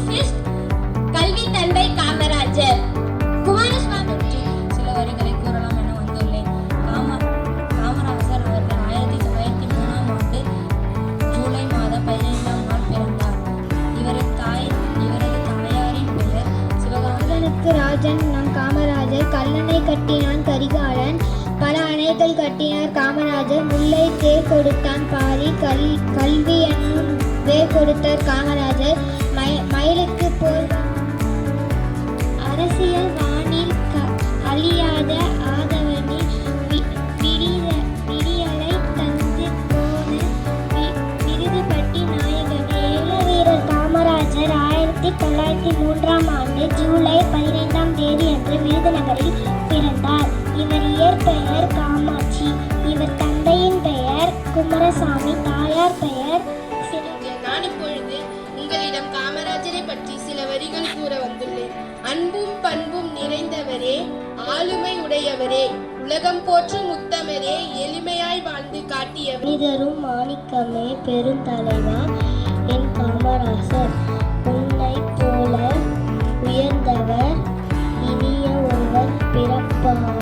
his கல்வி தந்தை காமராஜர். குமாரசுவாமி சில வரிகளை கூறலாம் என வந்துள்ளேன். காமராஜர் அவர்கள் 1903ஆம் ஆண்டு ஜூலை மாதம் 15ஆம் நாள் பிறந்தார். இவரது தாயாரின் பெயர் சிவகாமி. ராஜன் நம் காமராஜர். கல்லணை கட்டினான் கரிகாலன், பல அணைகள் கட்டினார் காமராஜர். முல்லை தேர் கொடுத்தான் பாரி, கல்வி என்னும் வேர் கொடுத்தார் காமராஜர். மயிலுக்கு போர் அரசியல் வானில் அழியாத ஆதவனி, விடியலை தந்து போன விருதுபட்டி நாயகனே. வீரர் காமராஜர் 1903ஆம் ஆண்டு ஜூலை 15ஆம் தேதி அன்று விருதுநகரில் பிறந்தார். இவர் இயற்பெயர் காமாட்சி. இவர் தந்தையின் பெயர் குமாரசாமி, தாயார் பெயர். நான் இப்பொழுது உங்களிடம் காமராஜரை பற்றி சில வரிகள் கூற வந்துள்ளேன். அன்பும் பண்பும் நிறைந்தவரே, ஆளுமை உடையவரே, உலகம் போற்றும் உத்தமரே, எளிமையாய் வாழ்ந்து காட்டியவர். மனிதரும் மாணிக்கமே பெருந்தலைவா என் காமராசர். உன்னை போல உயர்ந்தவர் இனிய ஒருவர் பிறப்பார்.